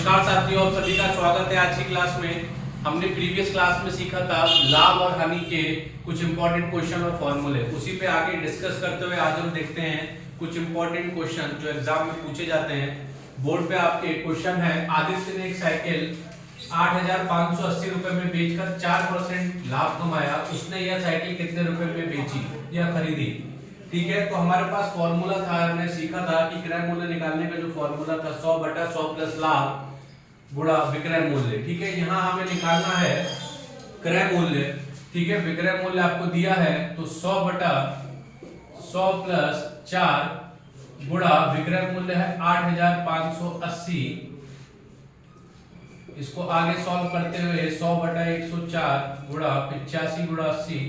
नमस्कार साथियों, आप सभी का स्वागत है। आज की क्लास में हमने प्रीवियस क्लास में सीखा था लाभ और हानि के कुछ इंपॉर्टेंट क्वेश्चन और फॉर्मूले। उसी पे आगे डिस्कस करते हुए आज हम देखते हैं कुछ इंपॉर्टेंट क्वेश्चन जो एग्जाम में पूछे जाते हैं। बोर्ड पे आपके क्वेश्चन है, आदित्य ने एक साइकिल 8,580 रुपए में बेचकर 4% लाभ कमाया। उसने यह साइकिल कितने रुपए में बेची या खरीदी? ठीक है, तो हमारे पास फॉर्मूला था, हमने सीखा था कि क्रय मूल्य निकालने का जो फॉर्मूला था 100/100 प्लस लाभ गुणा विक्रय मूल्य। ठीक है, यहाँ हमें निकालना है क्रय मूल्य। ठीक है, विक्रय मूल्य आपको दिया है तो 100/100 प्लस 4 गुणा विक्रय मूल्य है 8,580। इसको आगे सॉल्व करते हुए 100/104 गुणा 85 गुणा 80।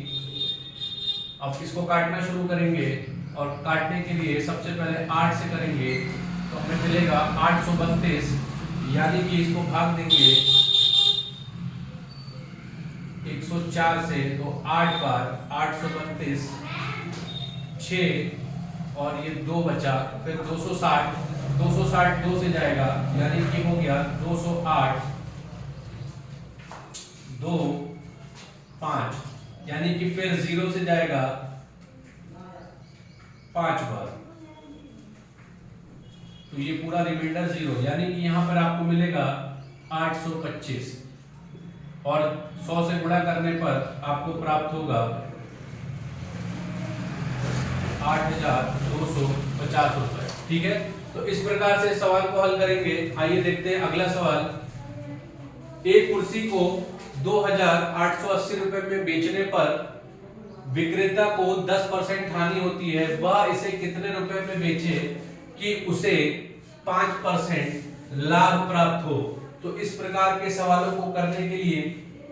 अब इसको काटना शुरू करेंगे और काटने के लिए सबसे पहले 8 से करेंगे तो हमें मिलेगा 832, यानी कि इसको भाग देंगे 104 से तो 8 बार 832, 6 और ये 2 बचा, फिर 260 2 से जाएगा, यानी कि हो गया 208 2 5, यानी कि फिर 0 से जाएगा 5 बार, तो ये पूरा रिमाइंडर 0, यानी कि यहां पर आपको मिलेगा 825 और 100 से गुणा करने पर आपको प्राप्त होगा 8,250 रुपए। ठीक है, तो इस प्रकार से सवाल को हल करेंगे। आइए देखते हैं अगला सवाल। एक कुर्सी को 2,880 रुपए में बेचने पर विक्रेता को 10% हानि होती है। वह इसे कितने रुपए में बेचे कि उसे 5% लाभ प्राप्त हो? तो इस प्रकार के सवालों को करने के लिए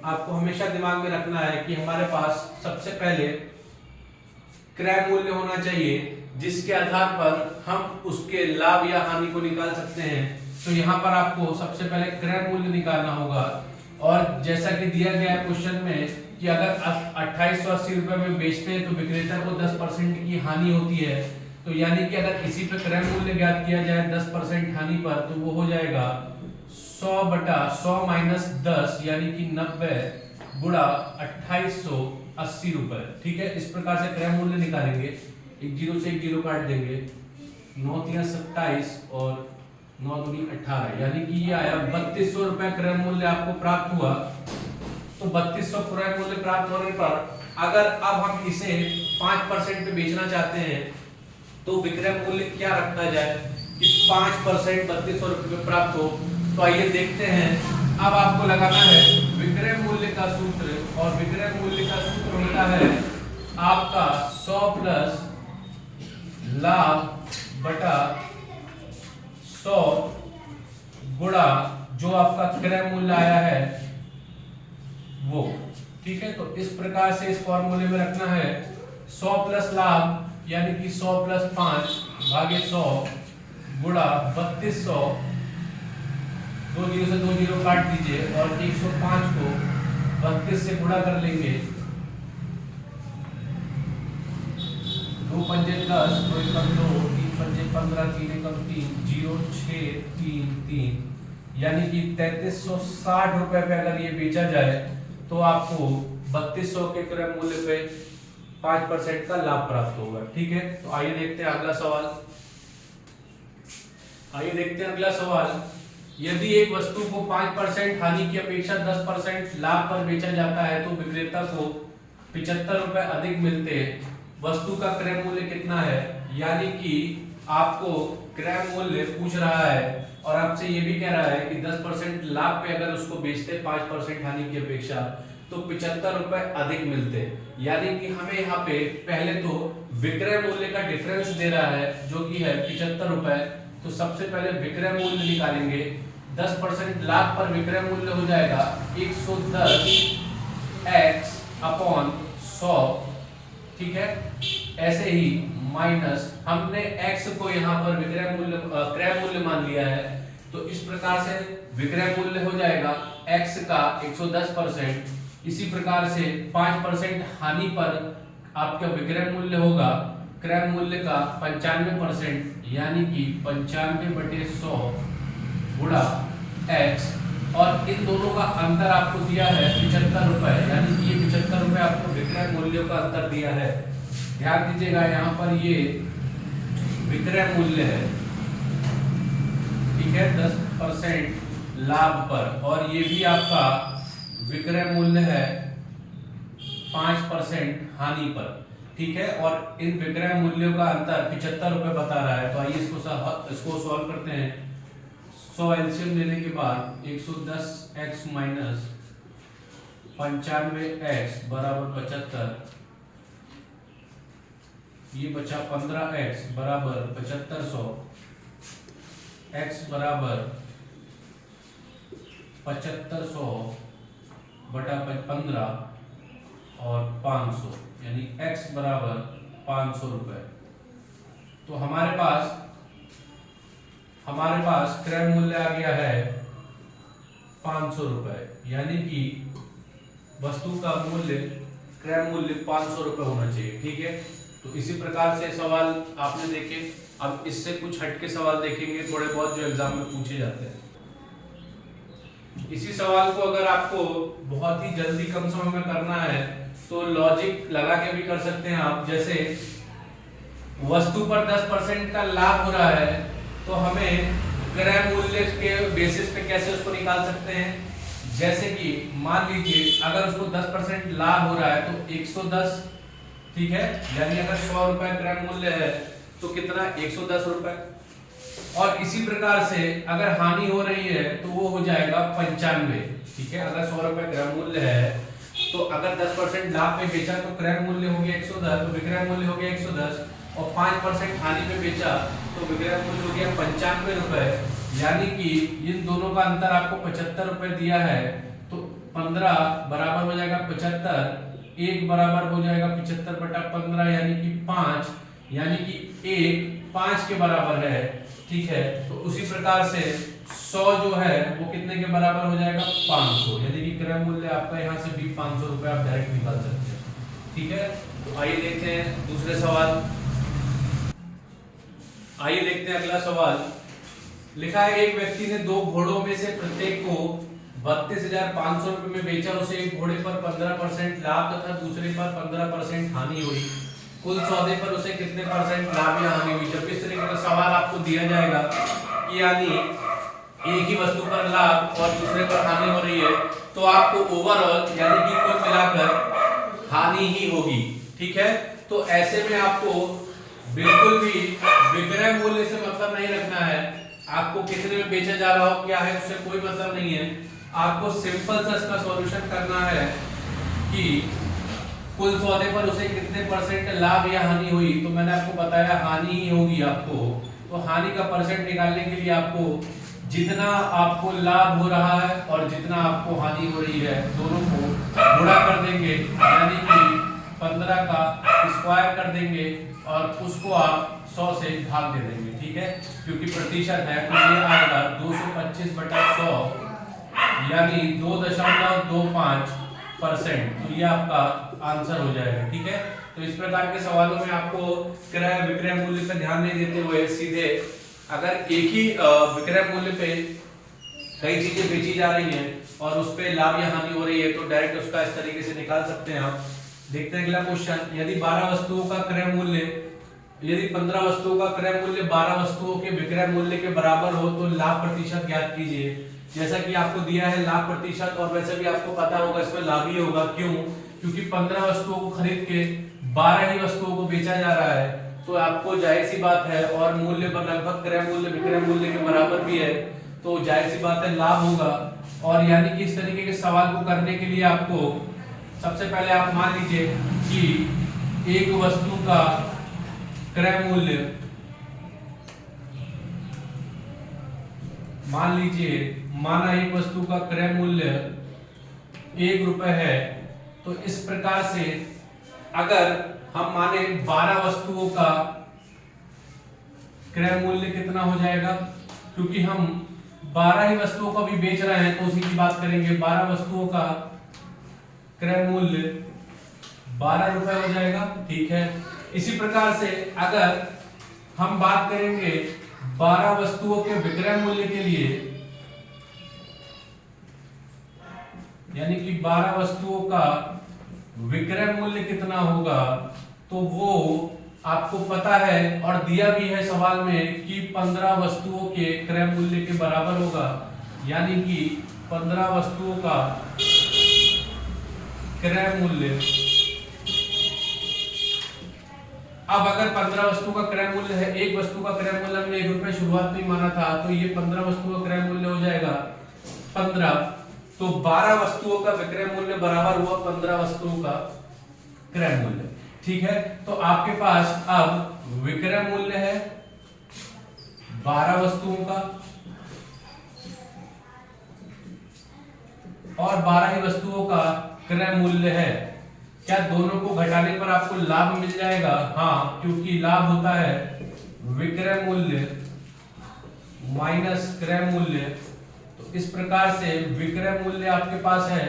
आपको हमेशा दिमाग में रखना है कि हमारे पास सबसे पहले क्रय मूल्य होना चाहिए, जिसके आधार पर हम उसके लाभ या हानि को निकाल सकते हैं। तो यहाँ पर आपको सबसे पहले क्रय मूल्य निकालना होगा, और जैसा कि दिया गया है क्वेश्चन में कि अगर 2,880 रुपए में बेचते हैं तो विक्रेता को 10% की हानि होती है। तो यानी कि अगर इसी पे क्रय मूल्य ज्ञात किया जाए 10% हानि पर, तो वो हो जाएगा 100/100 माइनस 10, यानी कि 90 गुणा 2,880 रुपए। ठीक है, इस प्रकार से क्रय मूल्य निकालेंगे। एक 0 से एक 0 काट देंगे, 9 3 27 और 9 दूनी 18, यानी कि ये आया 3200 रुपए क्रय मूल्य आपको प्राप्त हुआ। तो 3200 क्रय मूल्य प्राप्त होने पर अगर अब हम इसे 5% पे बेचना चाहते हैं तो विक्रय मूल्य क्या रखा जाए कि 5% 3200 रुपए पे प्राप्त हो? तो आइए देखते हैं। अब आपको लगाना है विक्रय मूल्य का सूत्र, और विक्रय मूल्य का सूत्र होता है आपका 100 प्लस लाभ बटा 100 गुणा जो आपका क्रय मूल्य आया है वो। ठीक है, तो इस प्रकार से इस फॉर्मूले में रखना है 100 प्लस लाभ, यानी कि 100 प्लस 5 भागे 100 गुणा 3200, 2 0 से 2 0 काट दीजिए और 105 को 32 से गुणा कर लेंगे। 2 पंजे 10, 2 एकम 2, 3 पंजे 15, 3 एकम 3, 0 6 3 3, यानी कि 3360 रुपए पे अगर ये बेचा जाए तो आपको 3200 के क्रय मूल्य पे 5% का लाभ प्राप्त होगा। ठीक है, तो आइए देखते हैं अगला सवाल। यदि एक वस्तु को 5% हानि की अपेक्षा 10% लाभ पर बेचा जाता है तो विक्रेता को 75 रुपए अधिक मिलते हैं। वस्तु का क्रय मूल्य कितना है? यानी कि आपको क्रय मूल्य पूछ रहा है और आपसे ये भी कह रहा है कि 10% लाभ पे अगर उसको बेचते 5% हानि की अपेक्षा तो 75 रुपए अधिक मिलते। यानी कि हमें यहाँ पे पहले तो विक्रय मूल्य का डिफरेंस दे रहा है जो कि है 75 रुपए। तो सबसे पहले विक्रय मूल्य निकालेंगे। 10% लाभ पर विक्रय मूल्य हो जाएगा 110 x अपॉन 100। ठीक है, ऐसे ही माइनस हमने x को यहाँ पर विक्रय मूल्य क्रय मूल्य मान लिया है, तो इस प्रकार से विक्रय मूल्य हो जाएगा x का 110%। इसी प्रकार से 5% हानि पर आपका विक्रय मूल्य होगा क्रय मूल्य का 95%, यानी कि 95/100 गुणा अंतर आपको दिया है 75 रुपए, यानी कि ये 75 रुपए आपको विक्रय मूल्यों का अंतर दिया है। ध्यान दीजिएगा यहाँ पर ये विक्रय मूल्य है, ठीक है, 10% लाभ पर, और ये भी आपका विक्रय मूल्य है 5% हानि पर, ठीक है। और इन विक्रय मूल्यों का अंतर 75 रुपए बता रहा है। तो आइए इसको सॉल्व करते हैं। 100 एलसीएम लेने के बाद 110x माइनस 95x बराबर 75, ये बचा 15x बराबर 7500, x बराबर 7500 बटा 15 और 500, यानी x बराबर 500 रुपए। तो हमारे पास क्रय मूल्य आ गया है 500 रुपए, यानी कि वस्तु का मूल्य, क्रय मूल्य 500 रुपए होना चाहिए, ठीक है। तो इसी प्रकार से सवाल आपने देखे। अब इससे कुछ हटके सवाल देखेंगे थोड़े बहुत जो एग्जाम में पूछे जाते हैं। इसी सवाल को अगर आपको बहुत ही जल्दी कम समय में करना है तो लॉजिक लगा के भी कर सकते हैं आप। जैसे वस्तु पर 10% का लाभ हो रहा है तो हमें क्रय मूल्य के बेसिस पे कैसे उसको निकाल सकते हैं। जैसे कि मान लीजिए अगर उसको 10% लाभ हो रहा है तो 110, ठीक है, यानी अगर 100 रुपए क्रय मूल्य है तो कितना 110 रुपए। और इसी प्रकार से अगर हानि हो रही है तो वो हो जाएगा 95, ठीक है। अगर 100 रुपए क्रय मूल्य है तो अगर 10% लाभ पे बेचा तो क्रय मूल्य हो गया 110, तो विक्रय मूल्य हो गया 110, और 5% हानि पे बेचा तो विक्रय मूल्य हो गया 95 रुपए। यानी कि इन दोनों का अंतर आपको 75 रुपए दिया है, तो 15 बराबर हो जाएगा 75, 1 बराबर हो जाएगा 75 बटा 15, यानी कि 5, यानी कि 1 5 के बराबर है, ठीक है। तो उसी प्रकार से 100 जो है वो कितने के बराबर हो जाएगा 500, यानी कि क्रय मूल्य आपका यहाँ से भी 500 रुपए आप डायरेक्ट निकाल सकते हैं, ठीक है। तो आइए देखते हैं दूसरे सवाल। आइए देखते हैं अगला सवाल। लिखा है एक व्यक्ति ने 2 घोड़ों में से प्रत्येक को 32,500 रुपए में बेचा। उसे एक घोड़े पर 15% लाभ तथा दूसरे पर 15% हानि हुई। कुल सौदे पर उसे कितने परसेंट लाभ या हानि हुई। जब इस तरीके का सवाल आपको दिया जाएगा कि यानी एक ही वस्तु पर लाभ और दूसरे पर हानि हो रही है तो आपको ओवरऑल यानी कि कुल मिलाकर हानि ही होगी, ठीक है। तो ऐसे में आपको बिल्कुल भी विक्रय मूल्य से मतलब नहीं रखना है। आपको कितने में बेचा जा रहा हो क्या है उससे कोई मतलब नहीं है। आपको सिंपल सा इसका सॉल्यूशन करना है कि कुल सौदे पर उसे कितने परसेंट लाभ या हानि हुई। तो मैंने आपको बताया हानि ही होगी आपको। तो हानि का परसेंट निकालने के लिए आपको जितना आपको लाभ हो रहा है और जितना आपको हानि हो रही है दोनों को गुणा कर देंगे, यानी कि 15 का स्क्वायर कर देंगे और उसको आप 100 से भाग दे देंगे, ठीक है। क्योंकि प्रतिशत है तो ये आएगा 225 बटा 100, यानी 2.25%। तो ये आपका आंसर हो जाएगा, ठीक है। तो इस प्रकार के सवालों में आपको क्रय विक्रय मूल्य पर ध्यान नहीं देते हुए सीधे अगर एक ही विक्रय मूल्य पे कई चीजें बेची जा रही हैं और उस पे लाभ या हानि हो रही है तो डायरेक्ट उसका इस तरीके से निकाल सकते हैं आप। देखते हैं अगला क्वेश्चन। यदि 12 वस्तुओं का क्रय मूल्य, यदि 15 वस्तुओं का क्रय मूल्य 12 वस्तुओं के विक्रय मूल्य के बराबर हो तो लाभ प्रतिशत ज्ञात कीजिए। जैसा कि आपको दिया है लाभ प्रतिशत, और वैसे भी आपको पता होगा इसमें लाभ ही होगा। क्यों? क्योंकि 15 वस्तुओं को खरीद के 12 ही वस्तुओं को बेचा जा रहा है, तो आपको जाहिर सी बात है, और मूल्य पर लगभग क्रय मूल्य विक्रय मूल्य के बराबर भी है, तो जाहिर सी बात है लाभ होगा। और यानी कि इस तरीके के सवाल को करने के लिए आपको सबसे पहले आप मान लीजिए कि एक वस्तु का क्रय मूल्य, मान लीजिए माना एक वस्तु का क्रय मूल्य 1 रुपए है। तो इस प्रकार से अगर हम माने 12 वस्तुओं का क्रय मूल्य कितना हो जाएगा, क्योंकि हम 12 ही वस्तुओं को भी बेच रहे हैं तो उसी की बात करेंगे। 12 वस्तुओं का क्रय मूल्य 12 रुपए हो जाएगा, ठीक है। इसी प्रकार से अगर हम बात करेंगे 12 वस्तुओं के विक्रय मूल्य के लिए, 12 वस्तुओं का विक्रय मूल्य कितना होगा, तो वो आपको पता है और दिया भी है सवाल में कि 15 वस्तुओं के क्रय मूल्य के बराबर होगा, यानी कि 15 वस्तुओं का क्रय मूल्य। अब अगर 15 वस्तु का क्रय मूल्य है, एक वस्तु का क्रय मूल्य हमने ₹1 शुरुआत में ही माना था, तो ये 15 वस्तुओं का क्रय मूल्य हो जाएगा 15। तो 12 वस्तुओं का विक्रय मूल्य बराबर हुआ 15 वस्तुओं का क्रय मूल्य। ठीक है, तो आपके पास अब विक्रय मूल्य है 12 वस्तुओं का और 12 ही वस्तुओं का क्रय मूल्य है। क्या दोनों को घटाने पर आपको लाभ मिल जाएगा? हाँ, क्योंकि लाभ होता है विक्रय मूल्य माइनस क्रय मूल्य। तो इस प्रकार से विक्रय मूल्य आपके पास है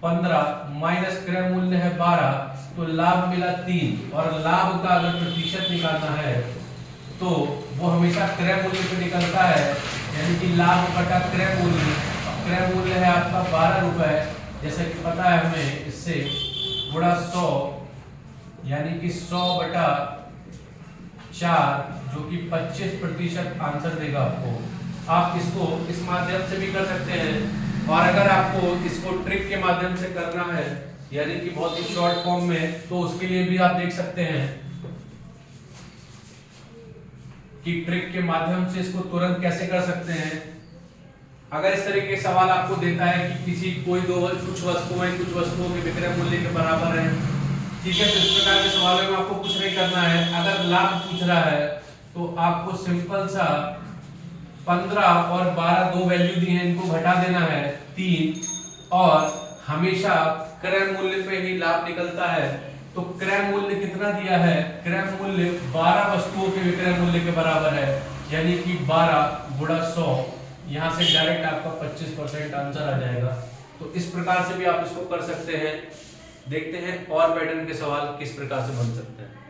15 माइनस क्रय मूल्य है 12, तो लाभ मिला 3। और लाभ का अगर प्रतिशत निकालना है तो वो हमेशा क्रय मूल्य पे निकलता है, यानी कि लाभ बटा क्रय मूल्य। क्रय मूल्य है आपका 12 रुपए, जैसा कि पता है हमें, इससे गुणा 100, यानी कि 100 बटा 4, जो कि 25% आंसर देगा आपको। आप इसको इस माध्यम से भी कर सकते हैं, और अगर आपको इसको ट्रिक के माध्यम से करना है, यानी कि बहुत ही शॉर्ट फॉर्म में, तो उसके लिए भी आप देख सकते हैं कि ट्रिक के माध्यम से इसको तुरंत कैसे कर सकते हैं। अगर इस तरह के सवाल आपको देता है कि किसी कोई कुछ वस्तुओं के विक्रय मूल्य के बराबर है, ठीक है, तो इस प्रकार के सवालों में आपको कुछ नहीं करना है। अगर लाभ पूछ रहा है तो आपको सिंपल सा 15 और 12 दो वैल्यू दी है, इनको घटा देना है 3, और हमेशा क्रय मूल्य पे ही लाभ निकलता है। तो क्रय मूल्य कितना दिया है? क्रय मूल्य 12 वस्तुओं के विक्रय मूल्य के बराबर है, यानी कि 12 गुणा 100। यहाँ से डायरेक्ट आपका 25% आंसर आ जाएगा। तो इस प्रकार से भी आप इसको कर सकते हैं। देखते हैं और पैटर्न के सवाल किस प्रकार से बन सकते हैं।